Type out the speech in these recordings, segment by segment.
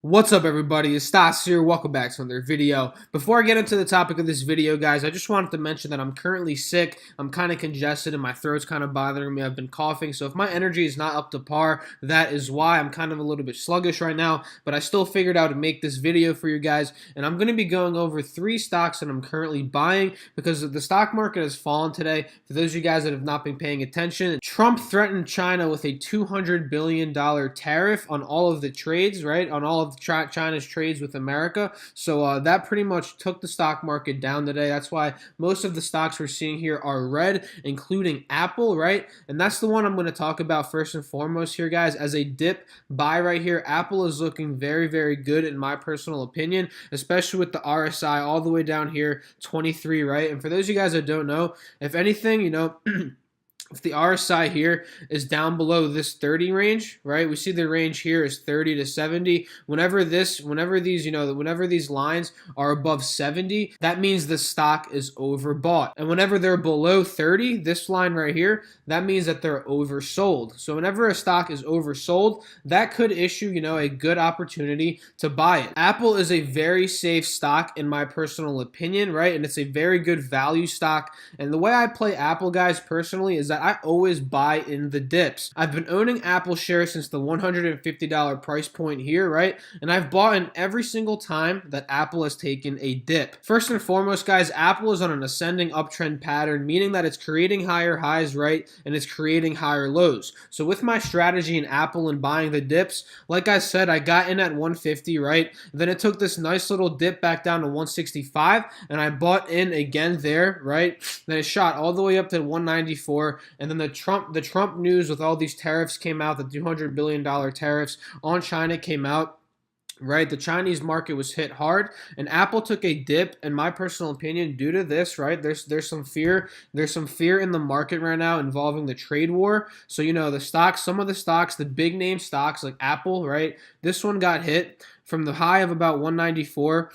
What's up, everybody? It's Stas here. Welcome back to another video. Before I get into the topic of this video, guys, I just wanted to mention that I'm currently sick. I'm kind of congested and my throat's kind of bothering me. I've been coughing, so if my energy is not up to par, that is why. I'm kind of a little bit sluggish right now, but I still figured out to make this video for you guys, and I'm going to be going over 3 stocks that I'm currently buying because the stock market has fallen today. For those of you guys that have not been paying attention, Trump threatened China with a $200 billion tariff on all of the trades, right? On all of China's trades with America. So that pretty much took the stock market down today. That's why most of the stocks we're seeing here are red, including Apple, right? And that's the one I'm going to talk about first and foremost here, guys. As a dip buy right here, Apple is looking very, very good in my personal opinion, especially with the RSI all the way down here, 23, right? And for those of you guys that don't know, if anything, if the RSI here is down below this 30 range, right? We see the range here is 30 to 70. Whenever these lines are above 70, that means the stock is overbought. And whenever they're below 30, this line right here, that means that they're oversold. So whenever a stock is oversold, that could issue, a good opportunity to buy it. Apple is a very safe stock in my personal opinion, right? And it's a very good value stock. And the way I play Apple, guys, personally, is that I always buy in the dips. I've been owning Apple shares since the $150 price point here, right? And I've bought in every single time that Apple has taken a dip. First and foremost, guys, Apple is on an ascending uptrend pattern, meaning that it's creating higher highs, right? And it's creating higher lows. So with my strategy in Apple and buying the dips, like I said, I got in at 150, right? Then it took this nice little dip back down to 165, and I bought in again there, right? Then it shot all the way up to 194. And then the Trump news with all these tariffs came out. The $200 billion tariffs on China came out. Right, the Chinese market was hit hard, and Apple took a dip. In my personal opinion, due to this, right, there's some fear. There's some fear in the market right now involving the trade war. So the stocks, some of the stocks, the big name stocks like Apple, right, this one got hit from the high of about 194.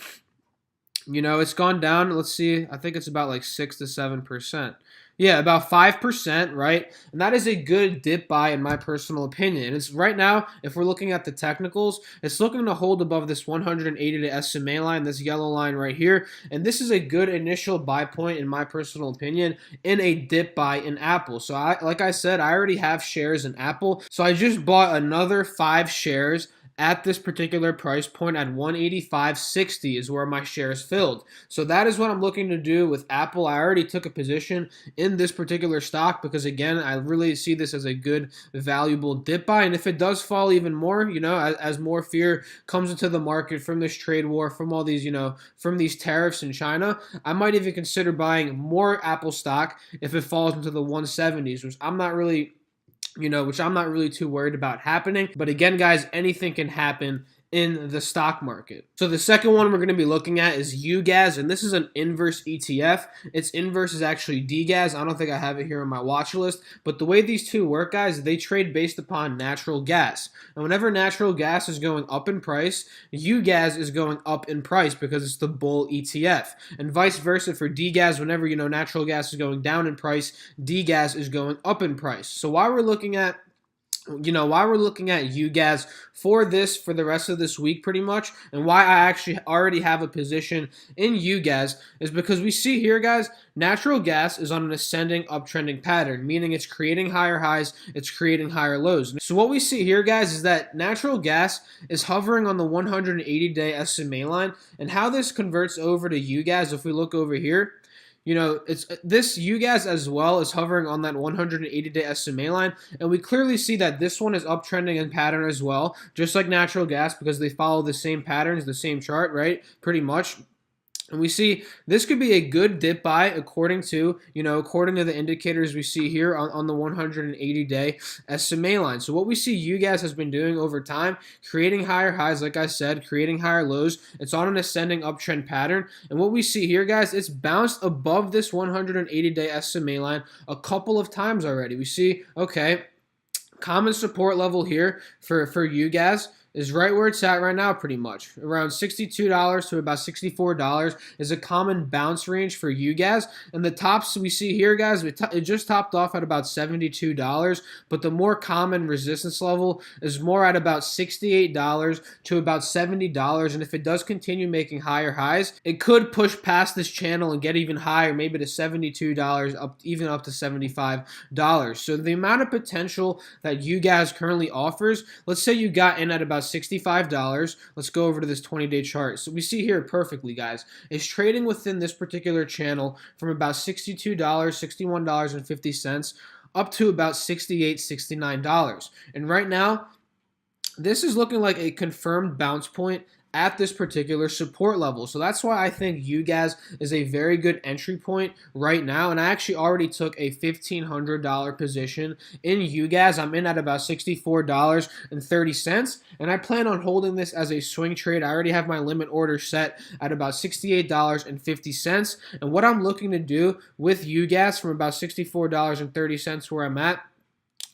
It's gone down. Let's see. I think it's about like 6 to 7%. Yeah, about 5%, right? And that is a good dip buy in my personal opinion. And it's right now, if we're looking at the technicals, it's looking to hold above this 180 to SMA line, this yellow line right here. And this is a good initial buy point in my personal opinion in a dip buy in Apple. So like I said, I already have shares in Apple. So I just bought another 5 shares at this particular price point at 185.60 is where my shares filled. So that is what I'm looking to do with Apple. I already took a position in this particular stock because, again, I really see this as a good, valuable dip buy. And if it does fall even more, as more fear comes into the market from this trade war, from all these, from these tariffs in China, I might even consider buying more Apple stock if it falls into the 170s, which I'm not really too worried about happening. But again, guys, anything can happen in the stock market. So the second one we're going to be looking at is UGAZ, and this is an inverse ETF. Its inverse is actually DGAZ. I don't think I have it here on my watch list, but the way these two work, guys, they trade based upon natural gas. And whenever natural gas is going up in price, UGAZ is going up in price because it's the bull ETF. And vice versa for DGAZ, whenever natural gas is going down in price, DGAZ is going up in price. So while we're looking at UGAZ for the rest of this week pretty much, and why I actually already have a position in UGAZ is because we see here, guys, natural gas is on an ascending uptrending pattern, meaning it's creating higher highs, it's creating higher lows. So what we see here, guys, is that natural gas is hovering on the 180-day SMA line, and how this converts over to UGAZ, if we look over here, it's this UGAZ as well is hovering on that 180-day SMA line, and we clearly see that this one is uptrending in pattern as well, just like natural gas, because they follow the same patterns, the same chart, right? Pretty much. And we see this could be a good dip buy according to the indicators we see here on the 180-day SMA line. So what we see UGAZ has been doing over time, creating higher highs, like I said, creating higher lows. It's on an ascending uptrend pattern. And what we see here, guys, it's bounced above this 180-day SMA line a couple of times already. We see, okay, common support level here for UGAZ is right where it's at right now, pretty much. Around $62 to about $64 is a common bounce range for UGAZ. And the tops we see here, guys, it just topped off at about $72, but the more common resistance level is more at about $68 to about $70. And if it does continue making higher highs, it could push past this channel and get even higher, maybe to $72, even up to $75. So the amount of potential that UGAZ currently offers, let's say you got in at about $65. Let's go over to this 20-day chart. So we see here perfectly, guys, it's trading within this particular channel from about $62, $61.50 up to about $68, $69. And right now, this is looking like a confirmed bounce point at this particular support level. So that's why I think UGAZ is a very good entry point right now. And I actually already took a $1,500 position in UGAZ. I'm in at about $64.30. And I plan on holding this as a swing trade. I already have my limit order set at about $68.50. And what I'm looking to do with UGAZ from about $64.30 where I'm at,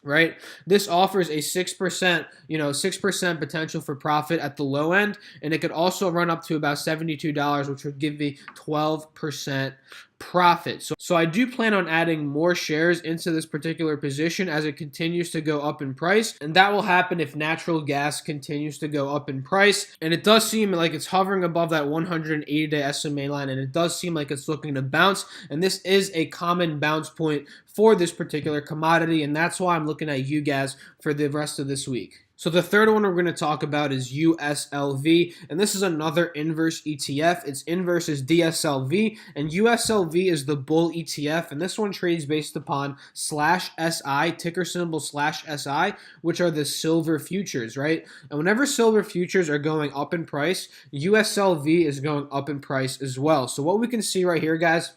right? This offers a 6%, 6% potential for profit at the low end, and it could also run up to about $72, which would give me 12% profit. So I do plan on adding more shares into this particular position as it continues to go up in price, and that will happen if natural gas continues to go up in price. And it does seem like it's hovering above that 180-day SMA line, and it does seem like it's looking to bounce, and this is a common bounce point for this particular commodity, and that's why I'm looking at UGAZ for the rest of this week. So the third one we're going to talk about is USLV, and this is another inverse ETF. Its inverse is DSLV, and USLV is the bull ETF, and this one trades based upon /SI, ticker symbol /SI, which are the silver futures, right? And whenever silver futures are going up in price, USLV is going up in price as well. So what we can see right here, guys,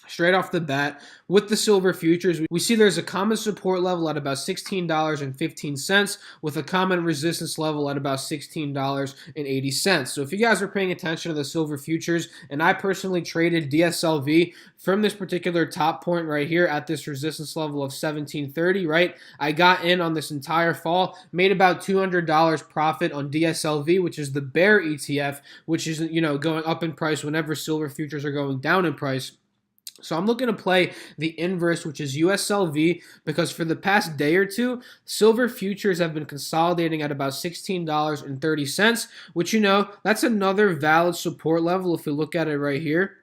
straight off the bat, with the silver futures, we see there's a common support level at about $16.15 with a common resistance level at about $16.80. So if you guys are paying attention to the silver futures, and I personally traded DSLV from this particular top point right here at this resistance level of $17.30, right? I got in on this entire fall, made about $200 profit on DSLV, which is the bear ETF, which is, going up in price whenever silver futures are going down in price. So I'm looking to play the inverse, which is USLV, because for the past day or two, silver futures have been consolidating at about $16.30, which, that's another valid support level if we look at it right here.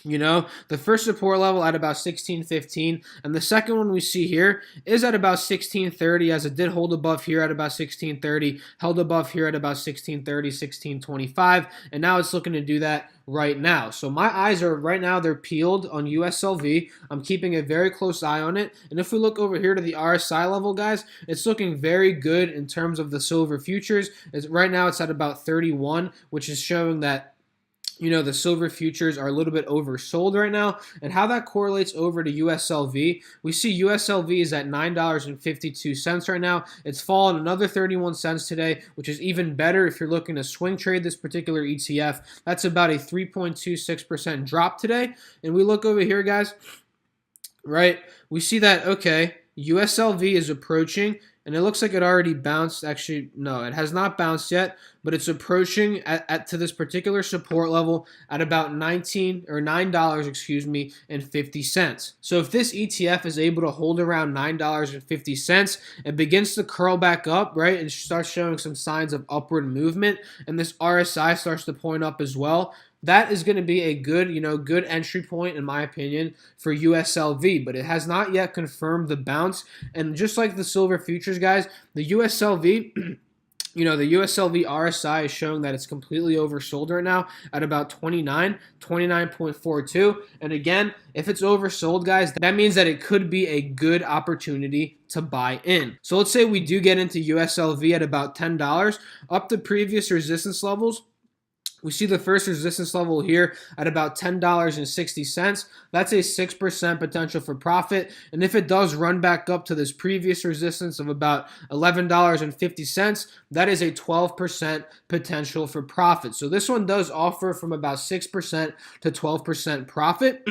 The first support level at about 16.15, and the second one we see here is at about 16.30, as it did hold above here at about 16.30, held above here at about 16.30, 16.25, and now it's looking to do that right now. So my eyes are right now, they're peeled on USLV. I'm keeping a very close eye on it. And if we look over here to the RSI level, guys, it's looking very good in terms of the silver futures. Right now it's at about 31, which is showing that the silver futures are a little bit oversold right now. And how that correlates over to USLV, we see USLV is at $9.52 right now. It's fallen another 31 cents today, which is even better if you're looking to swing trade this particular ETF. That's about a 3.26% drop today. And we look over here, guys, right? We see that, okay, USLV is approaching, and it looks like it already bounced. Actually, no, it has not bounced yet, but it's approaching to this particular support level at about $9, and 50 cents. So if this ETF is able to hold around $9.50 and begins to curl back up, right, and starts showing some signs of upward movement, and this RSI starts to point up as well, that is going to be a good, good entry point, in my opinion, for USLV. But it has not yet confirmed the bounce. And just like the silver futures, guys, the USLV, the USLV RSI is showing that it's completely oversold right now at about 29.42. And again, if it's oversold, guys, that means that it could be a good opportunity to buy in. So let's say we do get into USLV at about $10, up to previous resistance levels. We see the first resistance level here at about $10.60. That's a 6% potential for profit. And if it does run back up to this previous resistance of about $11.50, that is a 12% potential for profit. So this one does offer from about 6% to 12% profit.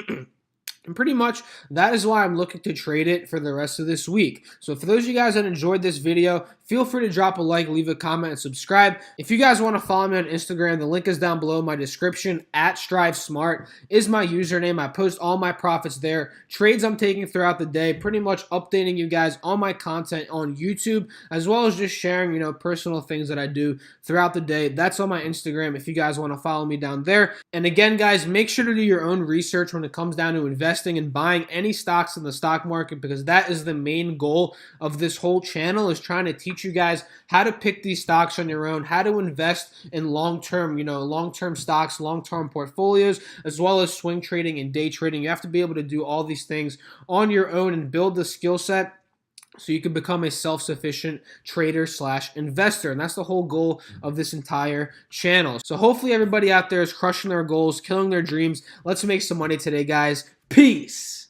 And pretty much that is why I'm looking to trade it for the rest of this week. So for those of you guys that enjoyed this video, feel free to drop a like, leave a comment, and subscribe. If you guys want to follow me on Instagram, the link is down below in my description. At Strive Smart is my username. I post all my profits there, trades I'm taking throughout the day, pretty much updating you guys on my content on YouTube, as well as just sharing, personal things that I do throughout the day. That's on my Instagram if you guys want to follow me down there. And again, guys, make sure to do your own research when it comes down to investing and buying any stocks in the stock market, because that is the main goal of this whole channel, is trying to teach you guys how to pick these stocks on your own, how to invest in long-term stocks, long-term portfolios, as well as swing trading and day trading. You have to be able to do all these things on your own and build the skill set so you can become a self-sufficient trader / investor. And that's the whole goal of this entire channel. So hopefully everybody out there is crushing their goals, killing their dreams. Let's make some money today, guys. Peace.